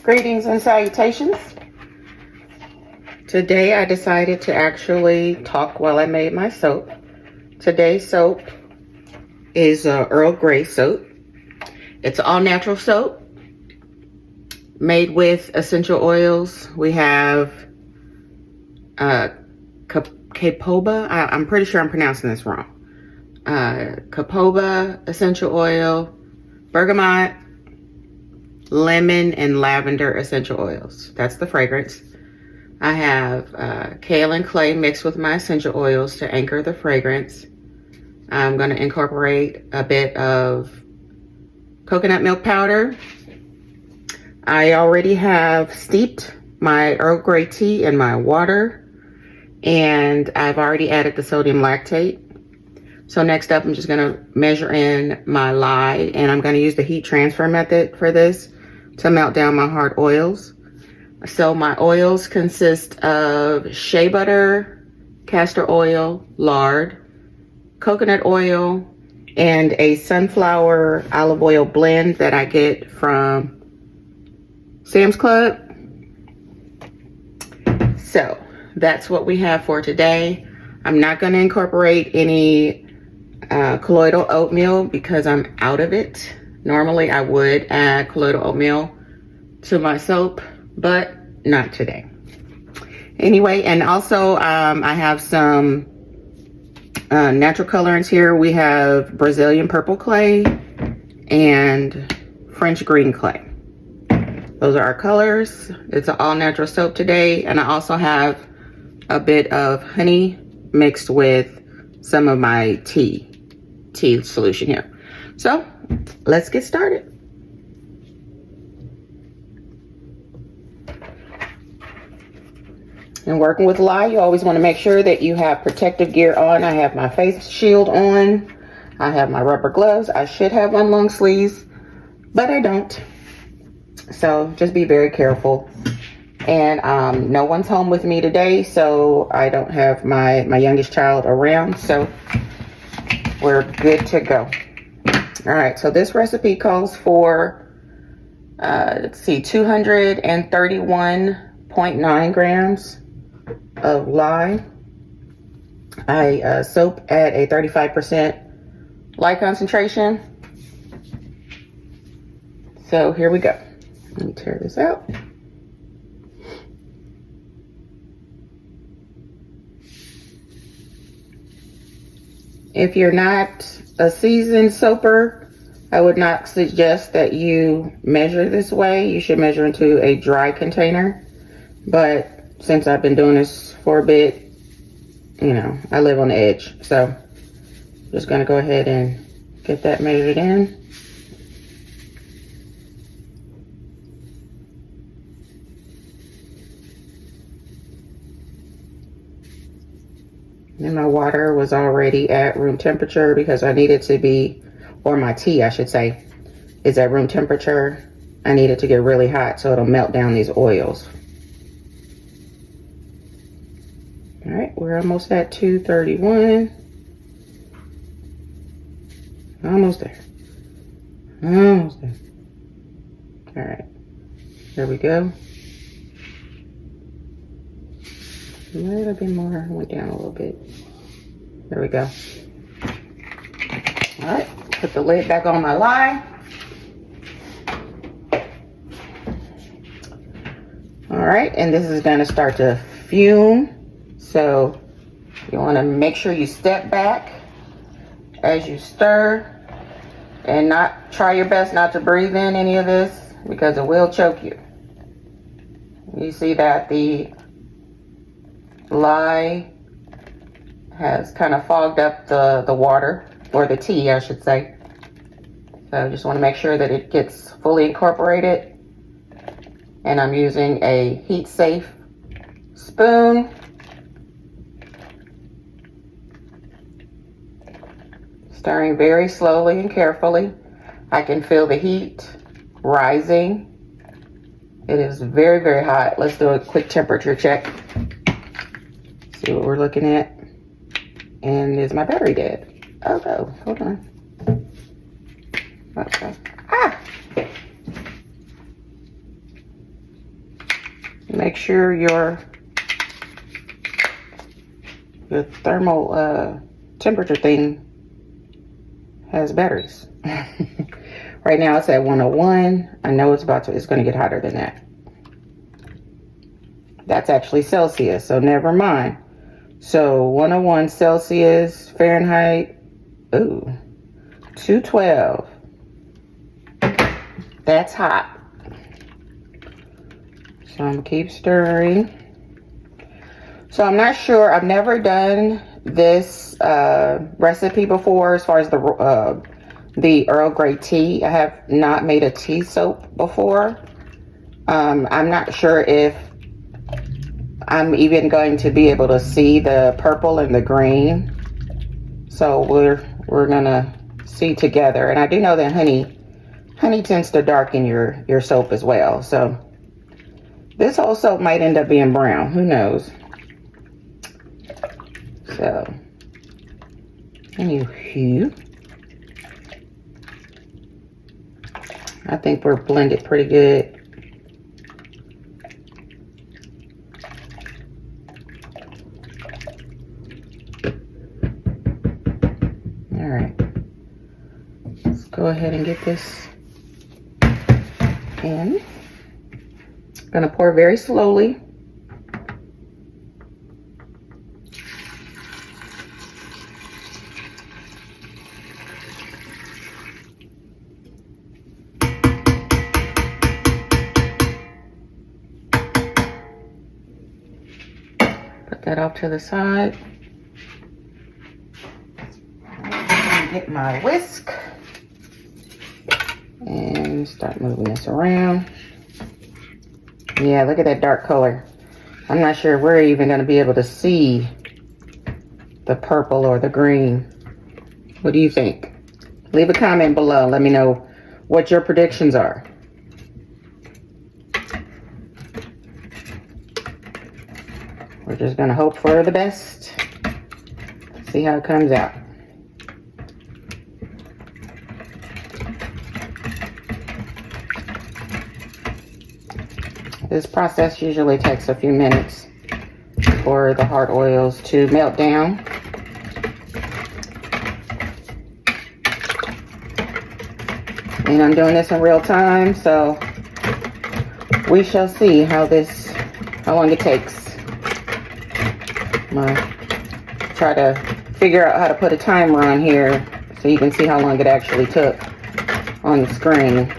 Greetings and salutations. Today I decided to actually talk while I made my soap. Today's soap is Earl Grey soap. It's all natural soap made with essential oils. We have Capoba. I'm pretty sure I'm pronouncing this wrong. Capoba essential oil, bergamot, lemon, and lavender essential oils. That's the fragrance. I have kale and clay mixed with my essential oils to anchor the fragrance. I'm going to incorporate a bit of coconut milk powder. I already have steeped my Earl Grey tea in my water, and I've already added the sodium lactate. So next up, I'm just going to measure in my lye, and I'm going to use the heat transfer method for this to melt down my hard oils. So my oils consist of shea butter, castor oil, lard, coconut oil, and a sunflower olive oil blend that I get from Sam's Club. So that's what we have for today. I'm not going to incorporate any colloidal oatmeal because I'm out of it. Normally I would add colloidal oatmeal to my soap, but not today. Anyway, and also I have some natural colorants here. We have Brazilian purple clay and French green clay. Those are our colors. It's an all natural soap today. And I also have a bit of honey mixed with some of my tea solution here. So let's get started. And working with lye, you always want to make sure that you have protective gear on. I have my face shield on. I have my rubber gloves. I should have on long sleeves, but I don't. So just be very careful. And no one's home with me today, so I don't have my youngest child around. So we're good to go. All right, so this recipe calls for, let's see, 231.9 grams of lye. I soap at a 35% lye concentration. So here we go. Let me tear this out. If you're not a seasoned soaper, I would not suggest that you measure this way. You should measure into a dry container. But since I've been doing this for a bit, you know, I live on the edge. So I'm just going to go ahead and get that measured in. And my water was already at room temperature because I needed to be, or my tea, I should say, is at room temperature. I need it to get really hot so it'll melt down these oils. All right, we're almost at 231. Almost there. Almost there. All right, there we go. A little bit more, went down a little bit. There we go. All right, put the lid back on my lye. All right, and this is gonna start to fume. So you wanna make sure you step back as you stir and try your best not to breathe in any of this because it will choke you. You see that the lye has kind of fogged up the water, or the tea I should say. So just want to make sure that it gets fully incorporated. And I'm using a heat safe spoon. Stirring very slowly and carefully. I can feel the heat rising. It is very, very hot. Let's do a quick temperature check. See what we're looking at. And is my battery dead? Oh no, hold on. Okay. Ah! make sure your thermal temperature thing has batteries. Right now it's at 101. I know it's going to get hotter than that. That's actually Celsius, so never mind. So 101 Celsius, Fahrenheit, ooh, 212. That's hot. So I'm gonna keep stirring. So I'm not sure, I've never done this recipe before as far as the Earl Grey tea. I have not made a tea soap before. I'm not sure if I'm even going to be able to see the purple and the green. So we're gonna see together. And I do know that honey tends to darken your soap as well. So this whole soap might end up being brown, who knows? So anywho, I think we're blended pretty good. All right, let's go ahead and get this in. I'm gonna pour very slowly. Put that off to the side. Get my whisk and start moving this around. Yeah, look at that dark color. I'm not sure we're even going to be able to see the purple or the green. What do you think? Leave a comment below. Let me know what your predictions are. We're just going to hope for the best. See how it comes out. This process usually takes a few minutes for the hard oils to melt down. And I'm doing this in real time, so we shall see how long it takes. I'm gonna try to figure out how to put a timer on here so you can see how long it actually took on the screen.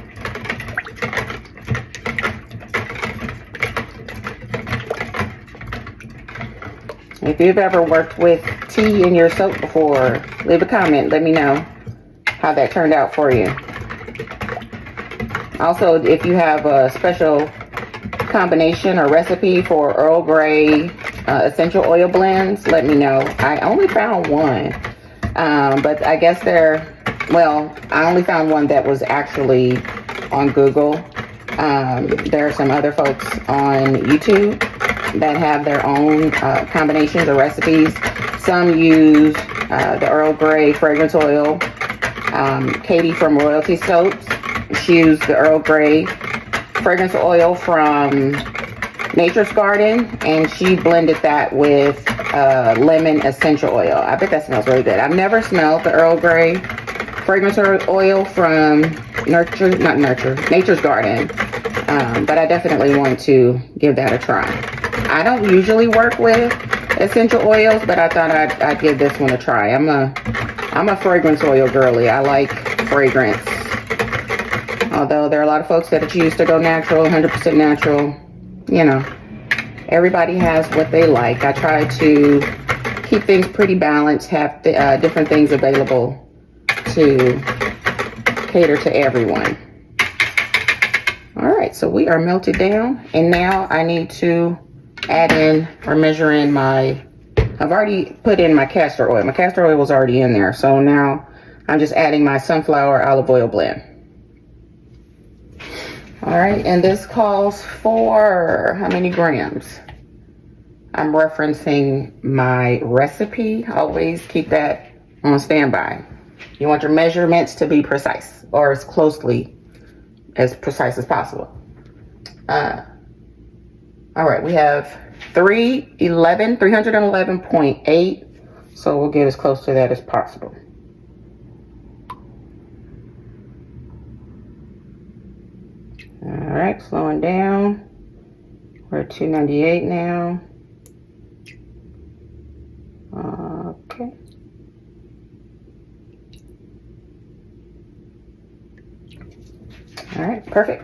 If you've ever worked with tea in your soap before, leave a comment. Let me know how that turned out for you. Also, if you have a special combination or recipe for Earl Grey essential oil blends, let me know. I only found one, but I guess I only found one that was actually on Google. There are some other folks on YouTube that have their own combinations or recipes. Some use the Earl Grey fragrance oil. Katie from Royalty Soaps, she used the Earl Grey fragrance oil from Nature's Garden, and she blended that with lemon essential oil. I bet that smells really good. I've never smelled the Earl Grey fragrance oil from Nature's Garden, but I definitely want to give that a try. I don't usually work with essential oils, but I thought I'd give this one a try. I'm a fragrance oil girly. I like fragrance. Although there are a lot of folks that choose to go natural, 100% natural. You know, everybody has what they like. I try to keep things pretty balanced, have different things available to cater to everyone. All right, so we are melted down, and now I need to add in or measure in I've already put in my castor oil. My castor oil was already in there, so now I'm just adding my sunflower olive oil blend. All right, and this calls for how many grams? I'm referencing my recipe. Always keep that on standby. You want your measurements to be precise, or as precise as possible. All right, we have 311.8. So we'll get as close to that as possible. All right, slowing down. We're at 298 now. Okay. All right, perfect.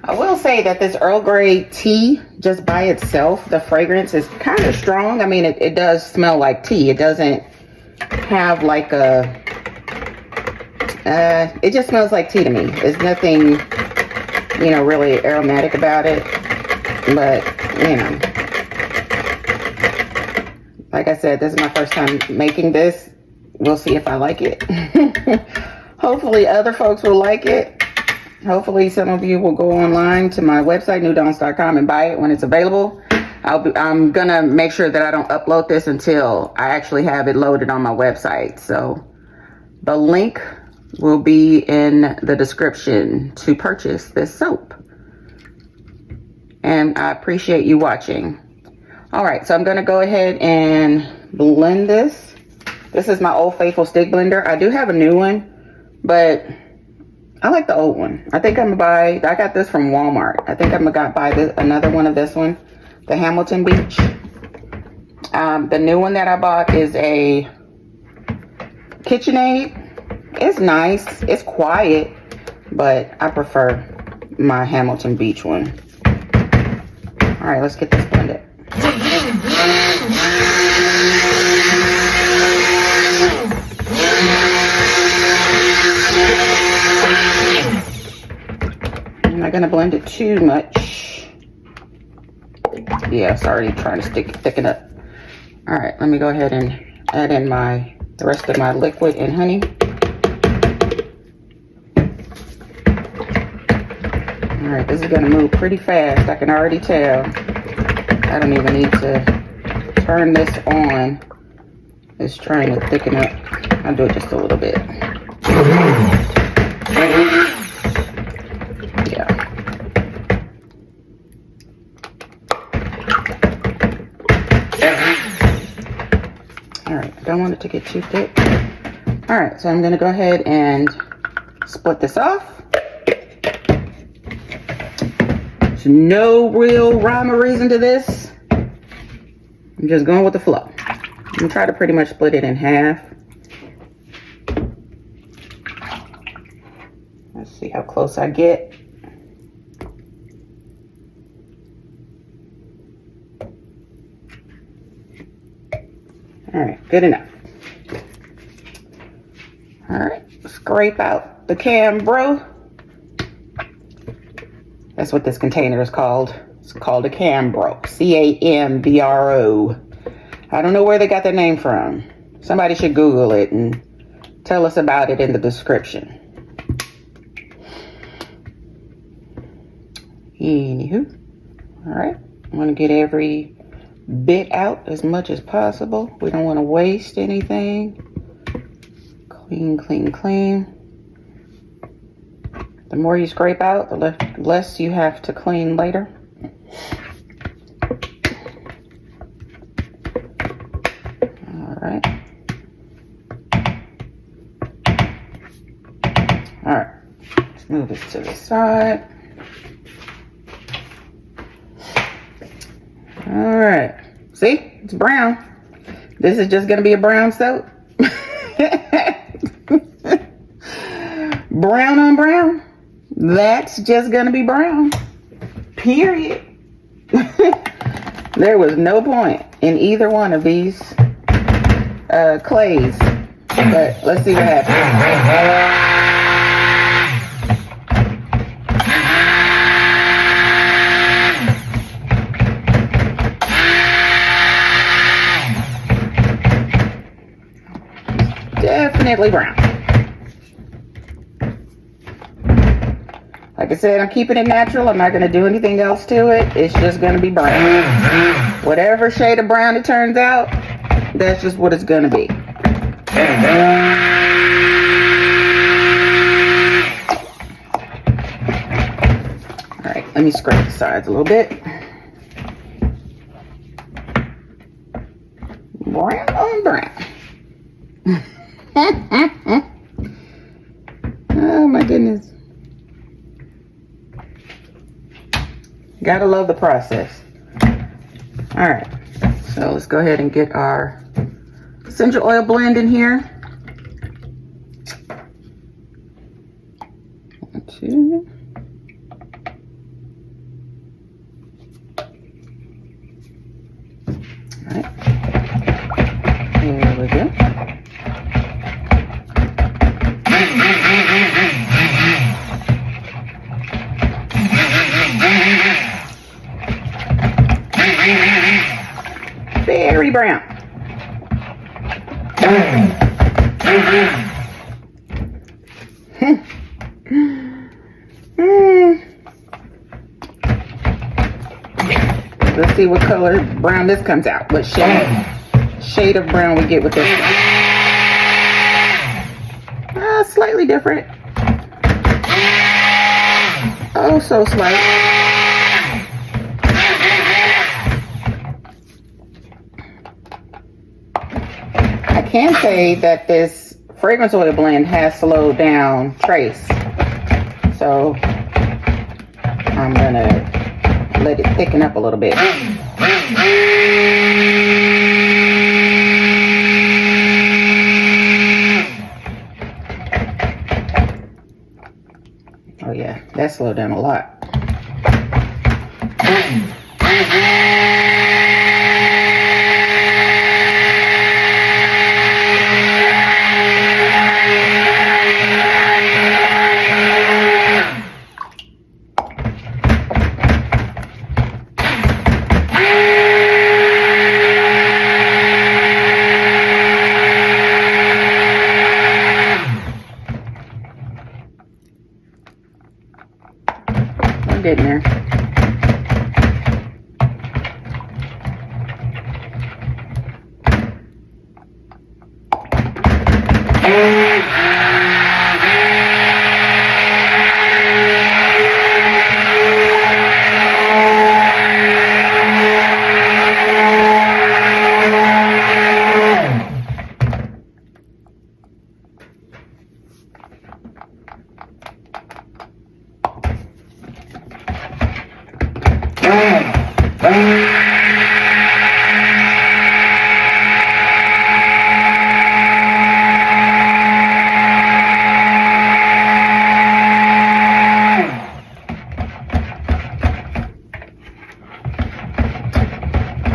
I will say that this Earl Grey tea, just by itself, the fragrance is kind of strong. I mean, it does smell like tea. It doesn't have like a, it just smells like tea to me. There's nothing, you know, really aromatic about it. But, you know, like I said, this is my first time making this. We'll see if I like it. Hopefully other folks will like it. Hopefully some of you will go online to my website, newdawnz.com, and buy it when it's available. I'm gonna make sure that I don't upload this until I actually have it loaded on my website. So the link will be in the description to purchase this soap. And I appreciate you watching. All right, so I'm gonna go ahead and blend this. This is my Old Faithful stick blender. I do have a new one, but I like the old one. I think I'm gonna buy, I got this from Walmart. I think I'm gonna buy another one of this one, the Hamilton Beach. The new one that I bought is a KitchenAid. It's nice, it's quiet, but I prefer my Hamilton Beach one. All right, let's get this blended. I'm not gonna blend it too much. Yeah, it's already trying to thicken up. All right, let me go ahead and add in the rest of my liquid and honey. All right, this is gonna move pretty fast. I can already tell. I don't even need to turn this on. It's trying to thicken up. I'll do it just a little bit. Yeah. All right, I don't want it to get too thick. All right, so I'm gonna go ahead and split this off. There's no real rhyme or reason to this. I'm just going with the flow. I'm gonna try to pretty much split it in half. Let's see how close I get. All right, good enough. All right, scrape out the Cambro. That's what this container is called. It's called a Cambro, C-A-M-B-R-O. I don't know where they got that name from. Somebody should Google it and tell us about it in the description. Anywho, all right, I want to get every bit out as much as possible. We don't want to waste anything. Clean, clean, clean. The more you scrape out, the less you have to clean later. All right. All right, let's move this to the side. All right, see, it's brown. This is just gonna be a brown soap. Brown on brown, that's just gonna be brown, period. There was no point in either one of these clays, but let's see what happens. Definitely brown. Like I said, I'm keeping it natural. I'm not going to do anything else to it. It's just going to be brown. Whatever shade of brown it turns out, that's just what it's going to be. Let me scrape the sides a little bit. Brown on brown. Oh my goodness. Gotta love the process. All right, so let's go ahead and get our essential oil blend in here. 1, 2. All right, here we go. Very brown. Let's see what color brown this comes out. What shade of brown we get with this one. Slightly different. Oh, so slight. I can say that this fragrance oil blend has slowed down trace. So I'm gonna let it thicken up a little bit. Oh yeah, that slowed down a lot. Getting there.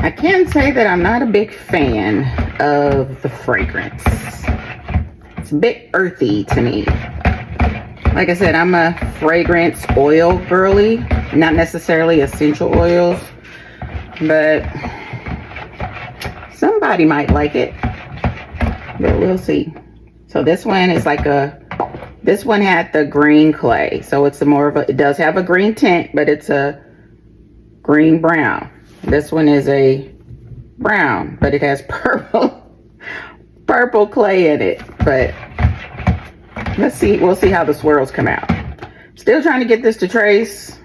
I can say that I'm not a big fan of the fragrance. It's a bit earthy to me. Like I said, I'm a fragrance oil girly, not necessarily essential oils, but somebody might like it, but we'll see. So this one is like this one had the green clay, so it's it does have a green tint, but it's a green brown. This one is a brown, but it has purple clay in it. But let's see, we'll see how the swirls come out. Still trying to get this to trace.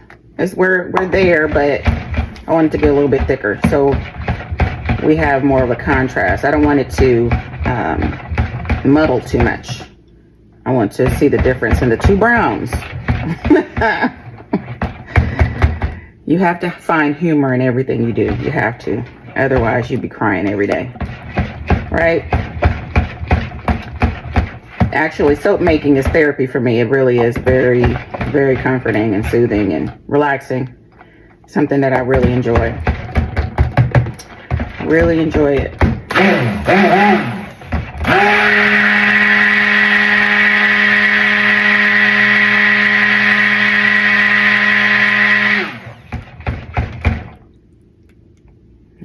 We're there, but I want it to get a little bit thicker, so we have more of a contrast. I don't want it to muddle too much. I want to see the difference in the two browns. You have to find humor in everything you do. You have to. Otherwise, you'd be crying every day. Right? Actually, soap making is therapy for me. It really is very, very comforting and soothing and relaxing. Something that I really enjoy. Really enjoy it.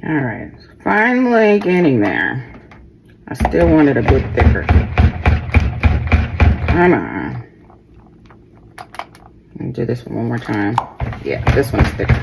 All right, finally getting there. I still want it a bit thicker. Come on. Let me do this one more time. Yeah, this one's thicker.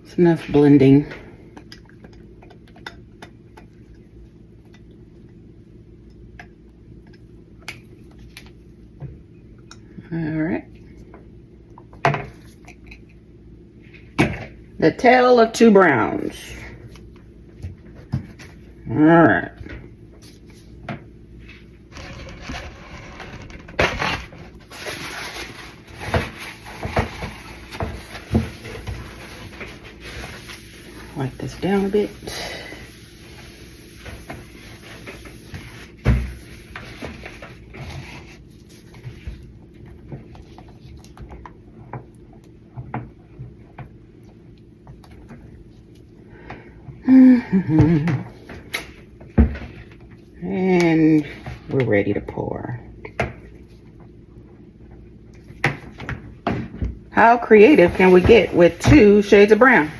It's enough blending. All right. The Tale of Two Browns. All right. Wipe this down a bit. And we're ready to pour. How creative can we get with 2 shades of brown?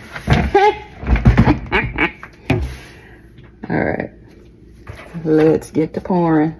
All right, let's get to pouring.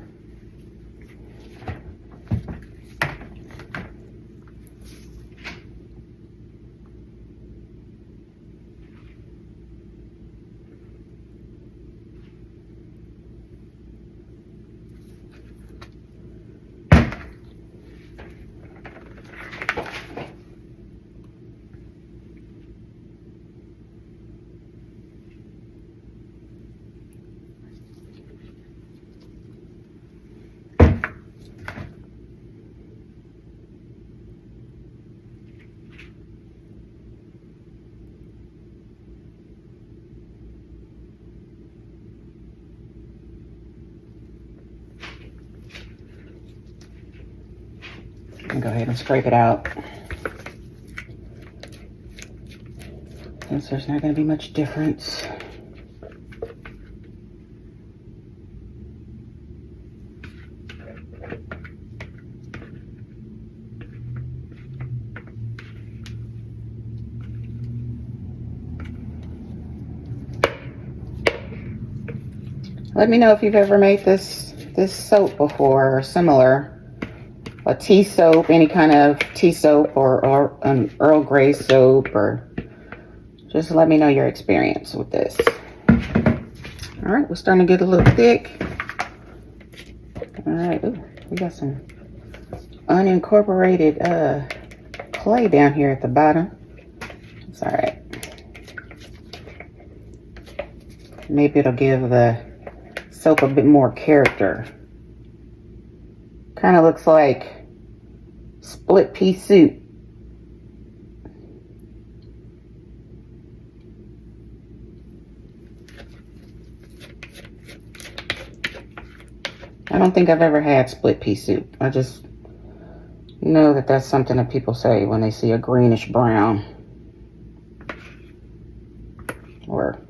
Go ahead and scrape it out, since there's not going to be much difference. Let me know if you've ever made this soap before, or similar. A tea soap, any kind of tea soap, or an Earl Grey soap, or just let me know your experience with this. All right, we're starting to get a little thick. All right, ooh, we got some unincorporated clay down here at the bottom. It's all right. Maybe it'll give the soap a bit more character. Kind of looks like split pea soup. I don't think I've ever had split pea soup. I just know that that's something that people say when they see a greenish brown. Or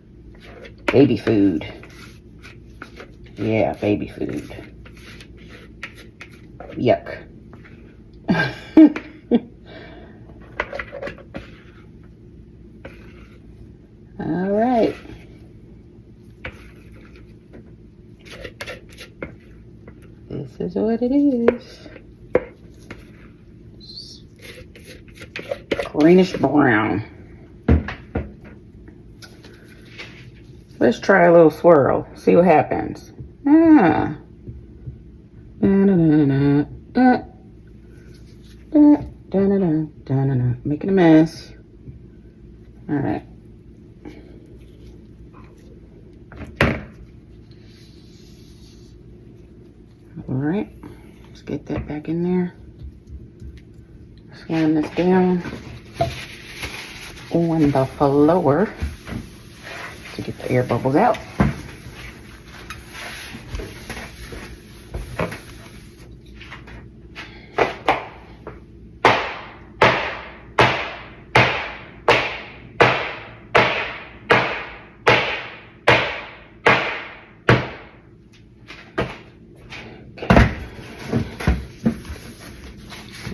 baby food. Yeah, baby food. Yuck. All right. This is what it is. Greenish brown. Let's try a little swirl. See what happens. Ah. Making a mess. All right. All right. Let's get that back in there. Slam this down on the floor to get the air bubbles out.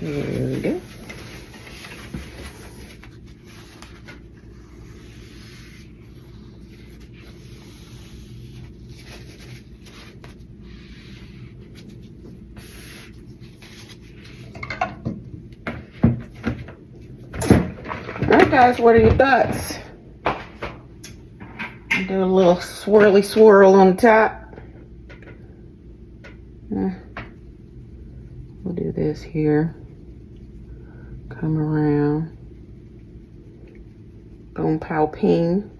There we go. All right, guys, what are your thoughts? Do a little swirly swirl on the top. We'll do this here. Come around. Boom, pow, ping.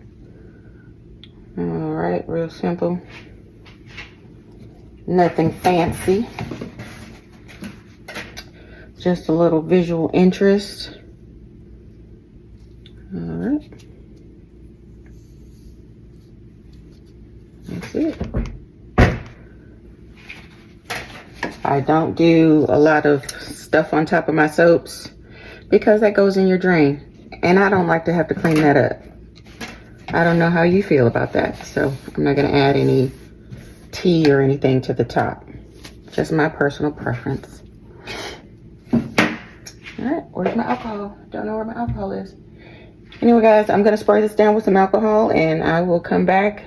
All right, real simple. Nothing fancy. Just a little visual interest. All right. That's it. I don't do a lot of stuff on top of my soaps because that goes in your drain. And I don't like to have to clean that up. I don't know how you feel about that. So I'm not going to add any tea or anything to the top. Just my personal preference. All right, where's my alcohol? Don't know where my alcohol is. Anyway, guys, I'm going to spray this down with some alcohol and I will come back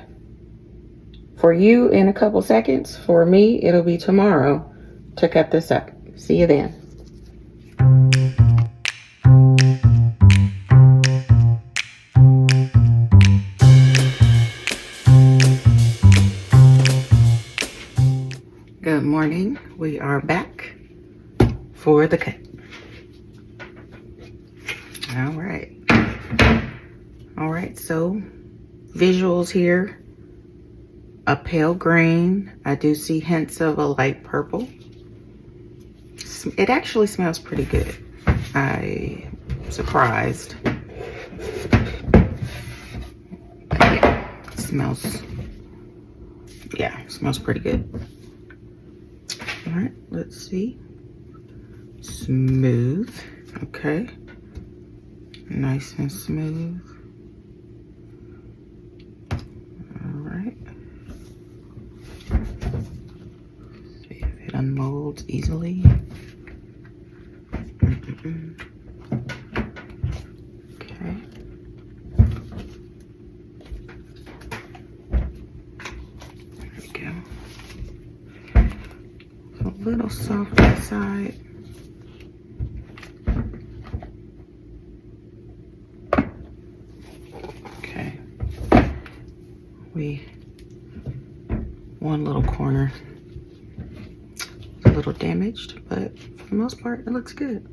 for you in a couple seconds. For me, it'll be tomorrow to cut this up. See you then. Good morning. We are back for the cut. All right. All right, so visuals here. A pale green. I do see hints of a light purple. It actually smells pretty good. I'm surprised. But yeah, it smells pretty good. All right, let's see. Smooth. Okay. Nice and smooth. All right. See if it unmolds easily. Okay. There we go. A little soft inside. Okay. One little corner is a little damaged, but for the most part, it looks good.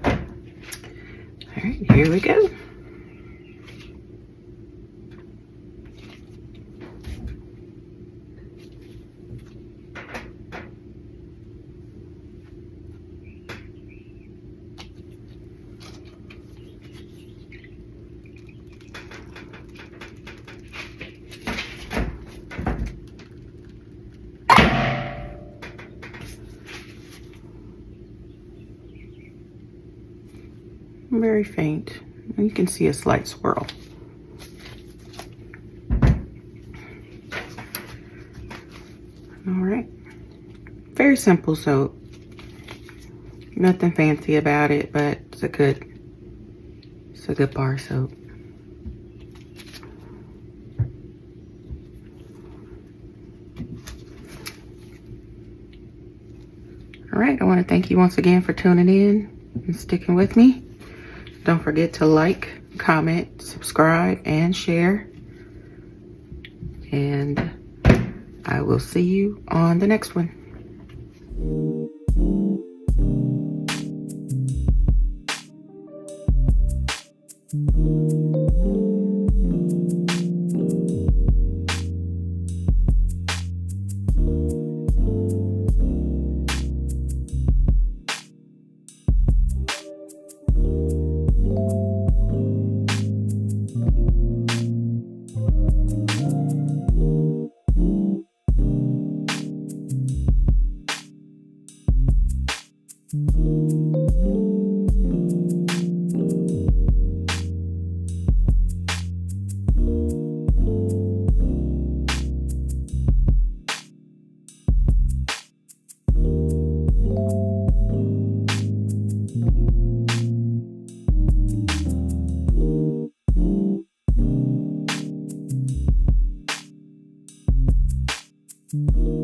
All right, here we go. Very faint. You can see a slight swirl. All right. Very simple soap. Nothing fancy about it, but it's a good bar soap. All right. I want to thank you once again for tuning in and sticking with me. Don't forget to like, comment, subscribe, and share. And I will see you on the next one. you.